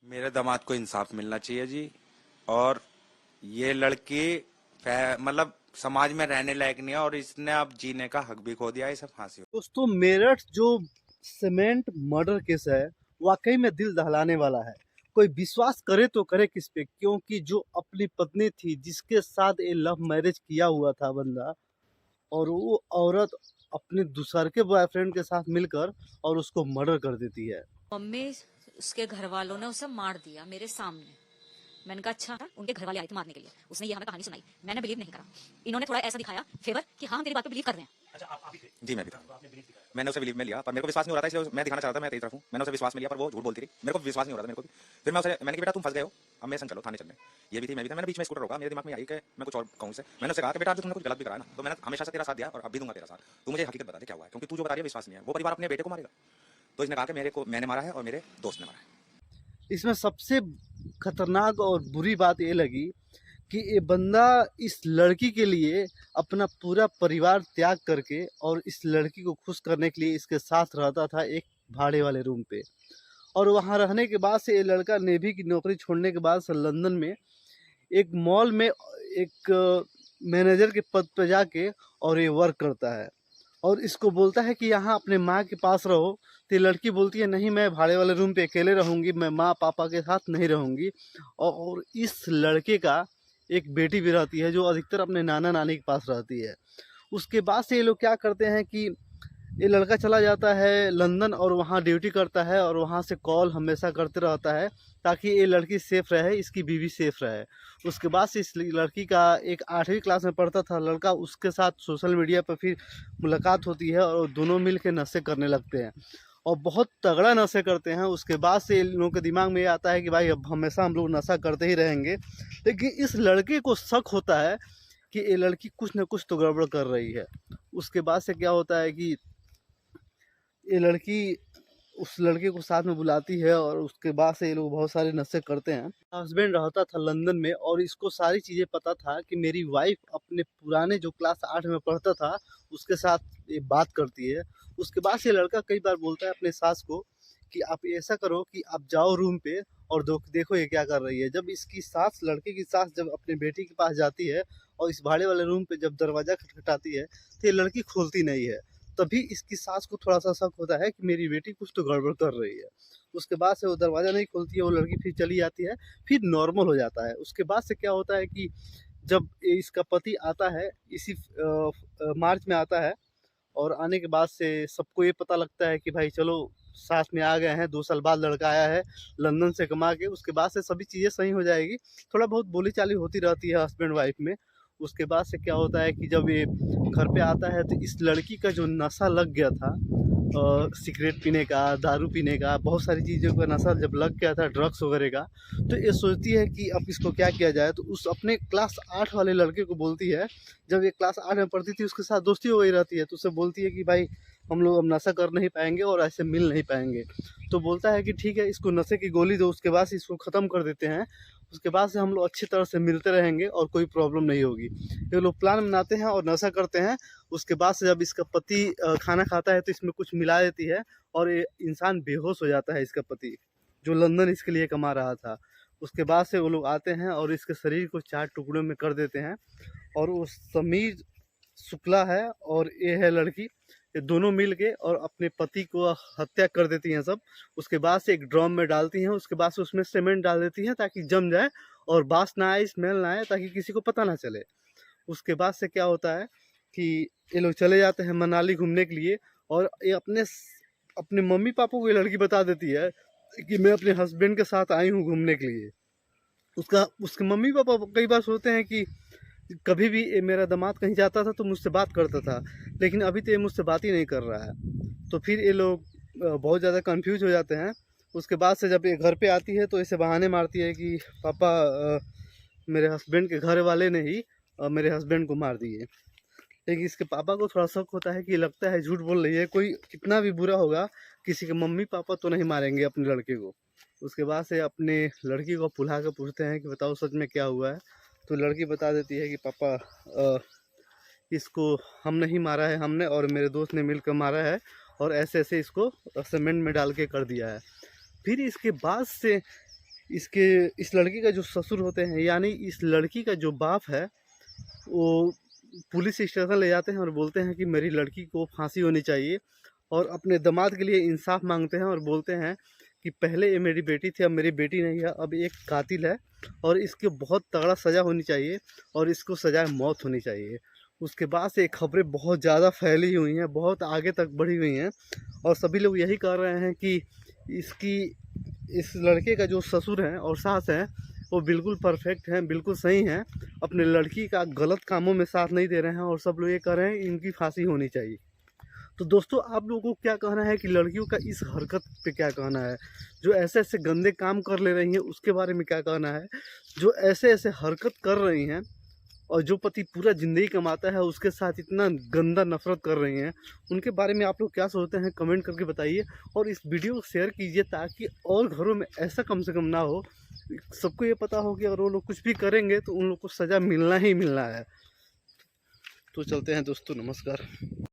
मेरे दामाद को इंसाफ मिलना चाहिए जी। और ये लड़की मतलब समाज में रहने लायक नहीं है और इसने अब जीने का हक भी खो दिया है, इसे फांसी हो। दोस्तों, मेरठ जो सीमेंट मर्डर केस है वाकई में दिल दहलाने वाला है। कोई विश्वास करे तो करे किस पे, क्योंकि जो अपनी पत्नी थी जिसके साथ ये लव मैरिज किया हुआ था बंदा, और वो औरत अपने दूसर के बॉयफ्रेंड के साथ मिलकर और उसको मर्डर कर देती है। मम्मी उसके घर वालों ने उसे मार दिया मेरे सामने। मैंने कहा अच्छा था, उनके घर वाले आए थे मारने के लिए। उसने ये हमें कहानी सुनाई, मैंने बिलीव नहीं करा। इन्होंने थोड़ा ऐसा दिखाया फेवर कि हाँ हम तेरी बात पे बिलीव कर रहे हैं। जी मैं भी था। मैंने उसे बिलीव में लिया पर मेरे को विश्वास नहीं हो रहा था, इसलिए मैं दिखाना चाहता था मैं तेरी तरफ हूँ। मैंने उसे विश्वास में लिया पर वो झूठ बोलती रही, मेरे को विश्वास नहीं हो रहा था मेरे को भी। फिर मैंने कहा बेटा तुम फंस गए हो, अब मेरे संग चलो थाने चलने। ये भी थी मैं भी था। मैंने बीच में स्कूटर रोका, मेरे दिमाग में आई कि मैं कुछ और कहूँ से। मैंने उसे कहा कि बेटा आज तुमने कुछ गलत भी करा ना, तो मैंने हमेशा से तेरा साथ दिया और अब भी दूंगा तेरा साथ। तू मुझे हकीकत बता दे क्या हुआ है, क्योंकि तू जो बता रही है विश्वास नहीं है। वो परिवार अपने बेटे को मारेगा? तो इसने कहा कि मेरे को मैंने मारा है और मेरे दोस्त ने मारा है। इसमें सबसे खतरनाक और बुरी बात ये लगी कि ये बंदा इस लड़की के लिए अपना पूरा परिवार त्याग करके और इस लड़की को खुश करने के लिए इसके साथ रहता था एक भाड़े वाले रूम पे। और वहाँ रहने के बाद से ये लड़का नेवी की नौकरी छोड़ने के बाद से लंदन में एक मॉल में एक मैनेजर के पद पे जाके और ये वर्क करता है और इसको बोलता है कि यहाँ अपने माँ के पास रहो। तो ये लड़की बोलती है नहीं, मैं भाड़े वाले रूम पे अकेले रहूँगी, मैं माँ पापा के साथ नहीं रहूँगी। और इस लड़के का एक बेटी भी रहती है जो अधिकतर अपने नाना नानी के पास रहती है। उसके बाद से ये लोग क्या करते हैं कि ये लड़का चला जाता है लंदन और वहाँ ड्यूटी करता है और वहाँ से कॉल हमेशा करते रहता है ताकि ये लड़की सेफ़ रहे, इसकी बीवी सेफ़ रहे। उसके बाद से इस लड़की का एक 8वीं क्लास में पढ़ता था लड़का, उसके साथ सोशल मीडिया पर फिर मुलाकात होती है और दोनों मिल के नशे करने लगते हैं और बहुत तगड़ा नशे करते हैं। उसके बाद से इन लोगों के दिमाग में ये आता है कि भाई अब हमेशा हम लोग नशा करते ही रहेंगे। लेकिन इस लड़के को शक होता है कि ये लड़की कुछ ना कुछ तो गड़बड़ कर रही है। उसके बाद से क्या होता है कि ये लड़की उस लड़के को साथ में बुलाती है और उसके बाद से ये लोग बहुत सारे नशे करते हैं। हस्बैंड रहता था लंदन में और इसको सारी चीज़ें पता था कि मेरी वाइफ अपने पुराने जो क्लास 8 में पढ़ता था उसके साथ ये बात करती है। उसके बाद से लड़का कई बार बोलता है अपने सास को कि आप ऐसा करो कि आप जाओ रूम पे और देखो ये क्या कर रही है। जब इसकी सास, लड़के की सास जब अपने बेटी के पास जाती है और इस भाड़े वाले रूम पे जब दरवाज़ा खटखटाती है तो ये लड़की खोलती नहीं है। तभी इसकी सास को थोड़ा सा शक होता है कि मेरी बेटी कुछ तो गड़बड़ कर रही है। उसके बाद से वो दरवाज़ा नहीं खोलती है, वो लड़की फिर चली जाती है, फिर नॉर्मल हो जाता है। उसके बाद से क्या होता है कि जब ये इसका पति आता है इसी मार्च में आता है और आने के बाद से सबको ये पता लगता है कि भाई चलो साथ में आ गए हैं, 2 साल बाद लड़का आया है लंदन से कमा के। उसके बाद से सभी चीज़ें सही हो जाएगी। थोड़ा बहुत बोली-चाली होती रहती है हस्बैंड वाइफ में। उसके बाद से क्या होता है कि जब ये घर पे आता है तो इस लड़की का जो नशा लग गया था सिगरेट पीने का, दारू पीने का, बहुत सारी चीज़ों का नशा जब लग गया था, ड्रग्स वगैरह का, तो ये सोचती है कि अब इसको क्या किया जाए। तो उस अपने क्लास 8 वाले लड़के को बोलती है, जब ये क्लास 8 में पढ़ती थी उसके साथ दोस्ती हो गई रहती है, तो उसे बोलती है कि भाई हम लोग अब नशा कर नहीं पाएंगे और ऐसे मिल नहीं पाएंगे। तो बोलता है कि ठीक है, इसको नशे की गोली दो, उसके बाद से इसको ख़त्म कर देते हैं। उसके बाद से हम लोग अच्छी तरह से मिलते रहेंगे और कोई प्रॉब्लम नहीं होगी। ये लोग प्लान बनाते हैं और नशा करते हैं। उसके बाद से जब इसका पति खाना खाता है तो इसमें कुछ मिला देती है और ये इंसान बेहोश हो जाता है, इसका पति जो लंदन इसके लिए कमा रहा था। उसके बाद से वो लोग आते हैं और इसके शरीर को 4 टुकड़ों में कर देते हैं और वो समीर शुक्ला है और ये है लड़की, ये दोनों मिल के और अपने पति को हत्या कर देती हैं सब। उसके बाद से एक ड्रम में डालती हैं, उसके बाद से उसमें सीमेंट डाल देती हैं ताकि जम जाए और बास ना आए, स्मेल ना आए, ताकि किसी को पता ना चले। उसके बाद से क्या होता है कि ये लोग चले जाते हैं मनाली घूमने के लिए और ये अपने मम्मी पापा को ये लड़की बता देती है कि मैं अपने हस्बैंड के साथ आई हूँ घूमने के लिए। उसके मम्मी पापा कई बार सोचते हैं कि कभी भी ये मेरा दामाद कहीं जाता था तो मुझसे बात करता था, लेकिन अभी तो ये मुझसे बात ही नहीं कर रहा है। तो फिर ये लोग बहुत ज़्यादा कंफ्यूज हो जाते हैं। उसके बाद से जब ये घर पे आती है तो ऐसे बहाने मारती है कि पापा मेरे हस्बैंड के घर वाले ने ही मेरे हस्बैंड को मार दिए। लेकिन इसके पापा को थोड़ा शक होता है कि लगता है झूठ बोल रही है, कोई कितना भी बुरा होगा किसी के मम्मी पापा तो नहीं मारेंगे अपने लड़के को। उसके बाद से अपने लड़की को बुला के पूछते हैं कि बताओ सच में क्या हुआ है। तो लड़की बता देती है कि पापा इसको हम नहीं मारा है, हमने और मेरे दोस्त ने मिलकर मारा है और ऐसे ऐसे इसको सीमेंट में डाल के कर दिया है। फिर इसके बाद से इस लड़की का जो ससुर होते हैं, यानी इस लड़की का जो बाप है, वो पुलिस स्टेशन ले जाते हैं और बोलते हैं कि मेरी लड़की को फांसी होनी चाहिए, और अपने दामाद के लिए इंसाफ मांगते हैं और बोलते हैं कि पहले ये मेरी बेटी थी, अब मेरी बेटी नहीं है, अब एक कातिल है और इसकी बहुत तगड़ा सज़ा होनी चाहिए और इसको सज़ाए मौत होनी चाहिए। उसके बाद से खबरें बहुत ज़्यादा फैली हुई हैं, बहुत आगे तक बढ़ी हुई हैं, और सभी लोग यही कह रहे हैं कि इस लड़के का जो ससुर हैं और सास हैं वो बिल्कुल परफेक्ट हैं, बिल्कुल सही हैं, अपने लड़की का गलत कामों में साथ नहीं दे रहे हैं, और सब लोग ये कह रहे हैं इनकी फांसी होनी चाहिए। तो दोस्तों, आप लोगों को क्या कहना है कि लड़कियों का इस हरकत पे क्या कहना है? जो ऐसे ऐसे गंदे काम कर ले रही हैं उसके बारे में क्या कहना है? जो ऐसे ऐसे हरकत कर रही हैं और जो पति पूरा ज़िंदगी कमाता है उसके साथ इतना गंदा नफ़रत कर रही हैं, उनके बारे में आप लोग क्या सोचते हैं? कमेंट करके बताइए, और इस वीडियो को शेयर कीजिए ताकि और घरों में ऐसा कम से कम ना हो। सबको ये पता हो कि अगर वो लोग कुछ भी करेंगे तो उन लोग को सज़ा मिलना ही मिलना है। तो चलते हैं दोस्तों, नमस्कार।